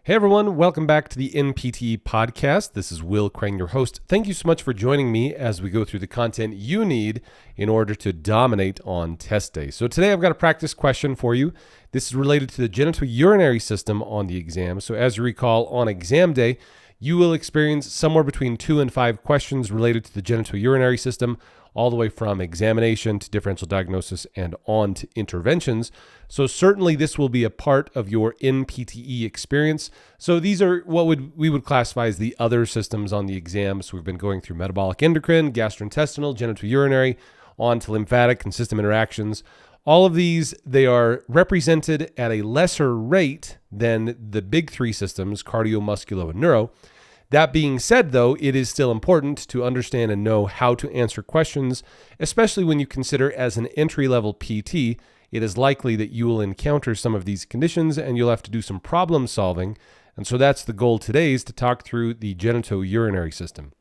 Hey everyone, welcome back to the NPTE podcast. This is Will Crane, your host. Thank you so much for joining me as we go through the content you need in order to dominate on test day. So today I've got a practice question for you. This is related to the genitourinary system on the exam. So as you recall, on exam day, you will experience somewhere between 2 and 5 questions related to the genitourinary system, all the way from examination to differential diagnosis and on to interventions. So certainly this will be a part of your NPTE experience. So these are what we would classify as the other systems on the exam. So we've been going through metabolic endocrine, gastrointestinal, genitourinary, on to lymphatic and system interactions. All of these, they are represented at a lesser rate than the big three systems, cardio, musculo, and neuro. That being said, though, it is still important to understand and know how to answer questions, especially when you consider as an entry-level PT, it is likely that you will encounter some of these conditions and you'll have to do some problem solving. And so that's the goal today, is to talk through the genitourinary system.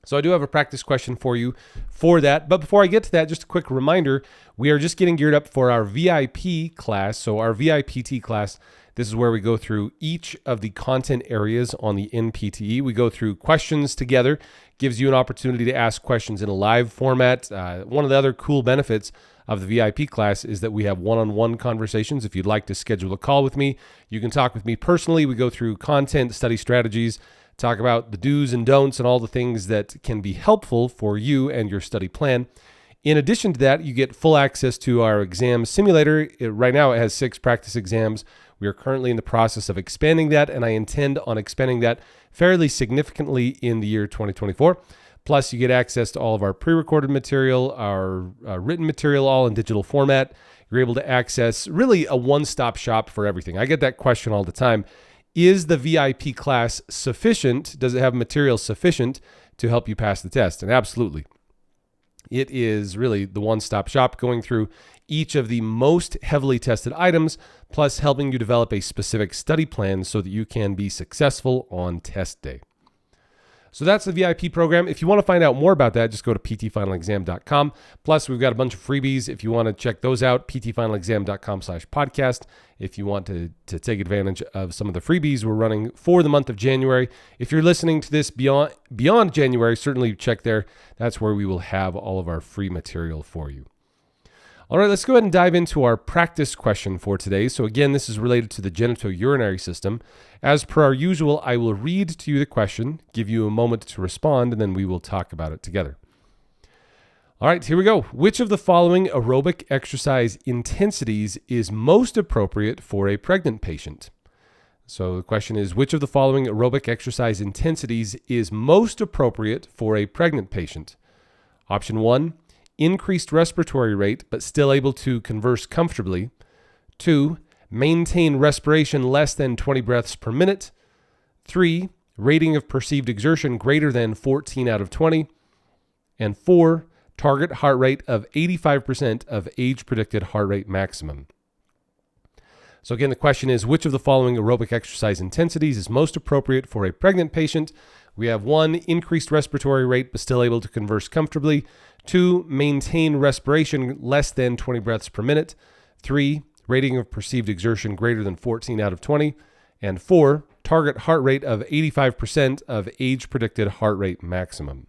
So I do have a practice question for you for that. But before I get to that, just a quick reminder, we are just getting geared up for our VIP class. So our VIPT class, this is where we go through each of the content areas on the NPTE. We go through questions together, gives you an opportunity to ask questions in a live format. One of the other cool benefits of the VIP class is that we have one-on-one conversations. If you'd like to schedule a call with me, you can talk with me personally. We go through content, study strategies, talk about the do's and don'ts and all the things that can be helpful for you and your study plan. In addition to that, you get full access to our exam simulator. Right now it has 6 practice exams. We are currently in the process of expanding that, and I intend on expanding that fairly significantly in the year 2024. Plus, you get access to all of our pre-recorded material, our written material, all in digital format. You're able to access really a one-stop shop for everything. I get that question all the time. Is the VIP class sufficient? Does it have material sufficient to help you pass the test? And absolutely. It is really the one-stop shop, going through each of the most heavily tested items, plus helping you develop a specific study plan so that you can be successful on test day. So that's the VIP program. If you want to find out more about that, just go to ptfinalexam.com. Plus, we've got a bunch of freebies. If you want to check those out, ptfinalexam.com/podcast. If you want to take advantage of some of the freebies we're running for the month of January. If you're listening to this beyond January, certainly check there. That's where we will have all of our free material for you. All right, let's go ahead and dive into our practice question for today. So again, this is related to the genitourinary system. As per our usual, I will read to you the question, give you a moment to respond, and then we will talk about it together. All right, here we go. Which of the following aerobic exercise intensities is most appropriate for a pregnant patient? So the question is, which of the following aerobic exercise intensities is most appropriate for a pregnant patient? Option 1, increased respiratory rate, but still able to converse comfortably. 2, maintain respiration less than 20 breaths per minute. 3, rating of perceived exertion greater than 14 out of 20. And 4, target heart rate of 85% of age-predicted heart rate maximum. So again, the question is, which of the following aerobic exercise intensities is most appropriate for a pregnant patient? We have 1, increased respiratory rate, but still able to converse comfortably. 2, maintain respiration less than 20 breaths per minute. 3, rating of perceived exertion greater than 14 out of 20. And 4, target heart rate of 85% of age-predicted heart rate maximum.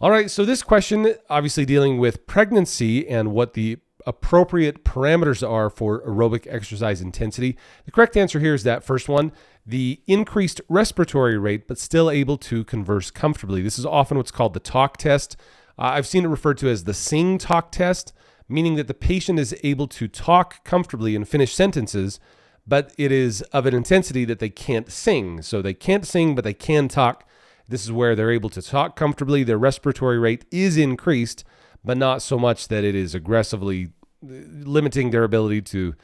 All right, so this question, obviously dealing with pregnancy and what the appropriate parameters are for aerobic exercise intensity. The correct answer here is that first one, the increased respiratory rate, but still able to converse comfortably. This is often what's called the talk test. I've seen it referred to as the sing talk test, meaning that the patient is able to talk comfortably and finish sentences, but it is of an intensity that they can't sing. So they can't sing, but they can talk. This is where they're able to talk comfortably. Their respiratory rate is increased, but not so much that it is aggressively limiting their ability to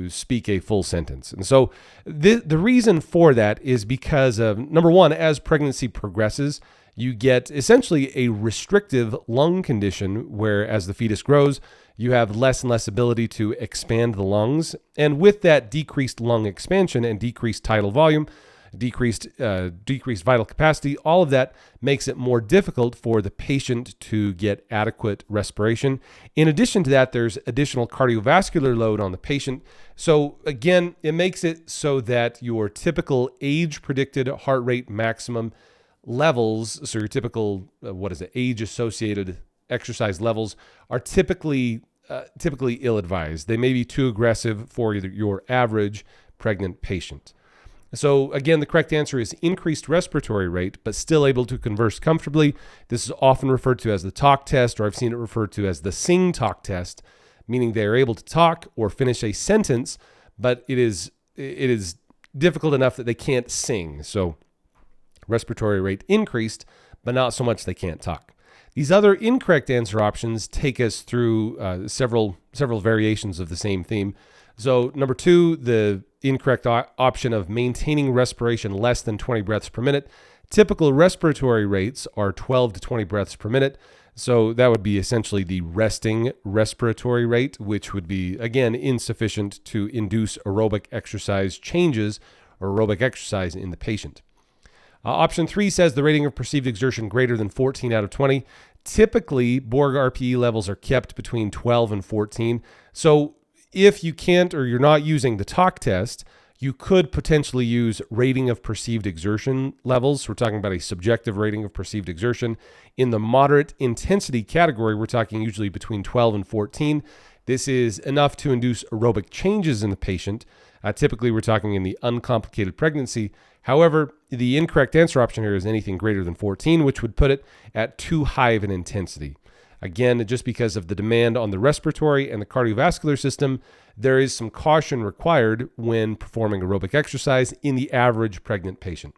speak a full sentence. And so the reason for that is because of, number one, as pregnancy progresses, you get essentially a restrictive lung condition where as the fetus grows, you have less and less ability to expand the lungs. And with that decreased lung expansion and decreased tidal volume, decreased vital capacity. All of that makes it more difficult for the patient to get adequate respiration. In addition to that, there's additional cardiovascular load on the patient. So again, it makes it so that your typical age-predicted heart rate maximum levels, so your typical, age-associated exercise levels are typically ill-advised. They may be too aggressive for your average pregnant patient. So again, the correct answer is increased respiratory rate, but still able to converse comfortably. This is often referred to as the talk test, or I've seen it referred to as the sing-talk test, meaning they are able to talk or finish a sentence, but it is difficult enough that they can't sing. So respiratory rate increased, but not so much they can't talk. These other incorrect answer options take us through several variations of the same theme. So number 2, the incorrect option of maintaining respiration less than 20 breaths per minute. Typical respiratory rates are 12 to 20 breaths per minute. So that would be essentially the resting respiratory rate, which would be, again, insufficient to induce aerobic exercise changes or aerobic exercise in the patient. Option 3 says the rating of perceived exertion greater than 14 out of 20. Typically, Borg RPE levels are kept between 12 and 14. So if you can't or you're not using the talk test, you could potentially use rating of perceived exertion levels. We're talking about a subjective rating of perceived exertion. In the moderate intensity category, we're talking usually between 12 and 14. This is enough to induce aerobic changes in the patient. Typically, we're talking in the uncomplicated pregnancy. However, the incorrect answer option here is anything greater than 14, which would put it at too high of an intensity. Again, just because of the demand on the respiratory and the cardiovascular system, there is some caution required when performing aerobic exercise in the average pregnant patient.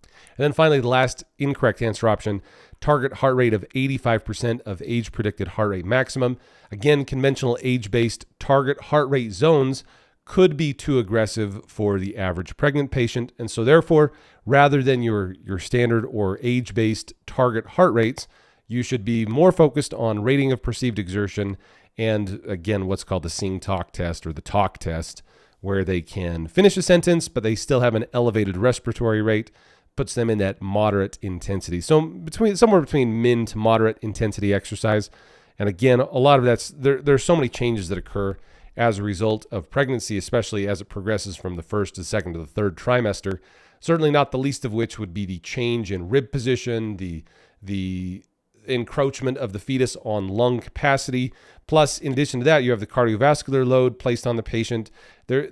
And then finally, the last incorrect answer option, target heart rate of 85% of age-predicted heart rate maximum. Again, conventional age-based target heart rate zones could be too aggressive for the average pregnant patient. And so therefore, rather than your standard or age-based target heart rates, you should be more focused on rating of perceived exertion and, again, what's called the sing-talk test or the talk test, where they can finish a sentence, but they still have an elevated respiratory rate, puts them in that moderate intensity. So somewhere between min to moderate intensity exercise. And again, a lot of that's, there's so many changes that occur as a result of pregnancy, especially as it progresses from the first to the second to the third trimester, certainly not the least of which would be the change in rib position, the encroachment of the fetus on lung capacity. Plus, in addition to that, you have the cardiovascular load placed on the patient. There's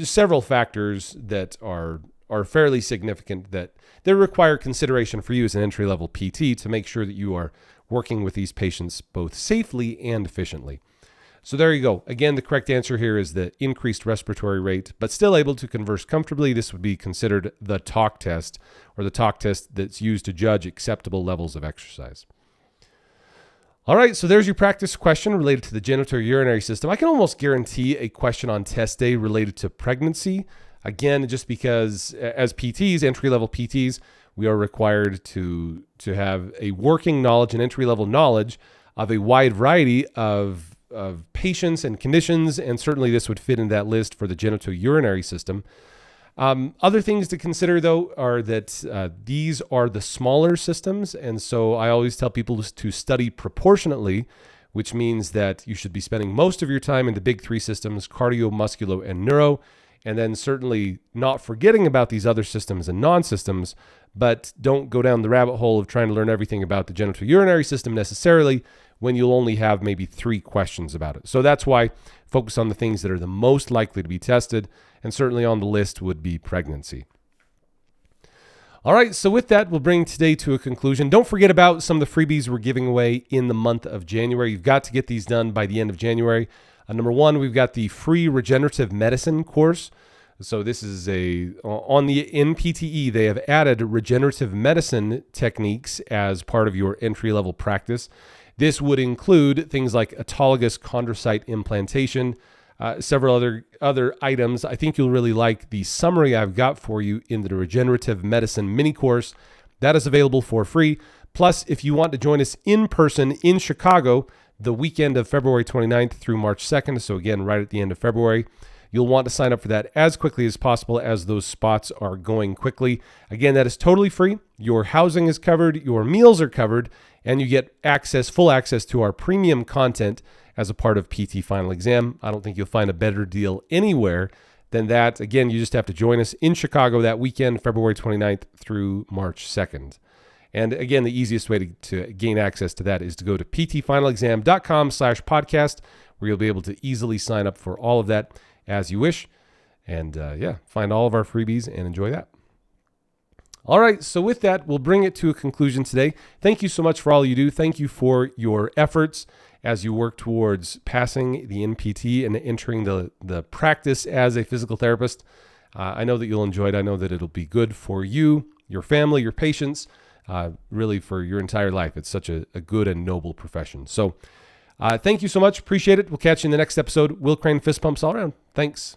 several factors that are fairly significant that require consideration for you as an entry-level PT to make sure that you are working with these patients both safely and efficiently. So there you go. Again, the correct answer here is the increased respiratory rate, but still able to converse comfortably. This would be considered the talk test, or the talk test that's used to judge acceptable levels of exercise. All right, so there's your practice question related to the genitourinary system. I can almost guarantee a question on test day related to pregnancy. Again, just because as PTs, entry-level PTs, we are required to have a working knowledge and entry-level knowledge of a wide variety of patients and conditions, and certainly this would fit in that list for the genitourinary system. Other things to consider, though, are that these are the smaller systems, and so I always tell people to study proportionately, which means that you should be spending most of your time in the big three systems, cardio, musculo, and neuro, and then certainly not forgetting about these other systems and non-systems, but don't go down the rabbit hole of trying to learn everything about the genitourinary system necessarily when you'll only have maybe 3 questions about it. So that's why focus on the things that are the most likely to be tested, and certainly on the list would be pregnancy. All right, so with that, we'll bring today to a conclusion. Don't forget about some of the freebies we're giving away in the month of January. You've got to get these done by the end of January. Number 1, we've got the free regenerative medicine course. So this is on the NPTE, they have added regenerative medicine techniques as part of your entry-level practice. This would include things like autologous chondrocyte implantation, several other items. I think you'll really like the summary I've got for you in the regenerative medicine mini course. That is available for free. Plus, if you want to join us in person in Chicago the weekend of February 29th through March 2nd, so again, right at the end of February, You'll want to sign up for that as quickly as possible as those spots are going quickly. Again, that is totally free. Your housing is covered, your meals are covered, and you get full access to our premium content as a part of PT Final Exam. I don't think you'll find a better deal anywhere than that. Again, you just have to join us in Chicago that weekend, February 29th through March 2nd. And again, the easiest way to gain access to that is to go to ptfinalexam.com/podcast, where you'll be able to easily sign up for all of that as you wish. And find all of our freebies and enjoy that. All right, so with that, we'll bring it to a conclusion today. Thank you so much for all you do. Thank you for your efforts as you work towards passing the NPT and entering the practice as a physical therapist. I know that you'll enjoy it. I know that it'll be good for you, your family, your patients, really for your entire life. It's such a good and noble profession. So thank you so much. Appreciate it. We'll catch you in the next episode. Will Crane fist pumps all around. Thanks.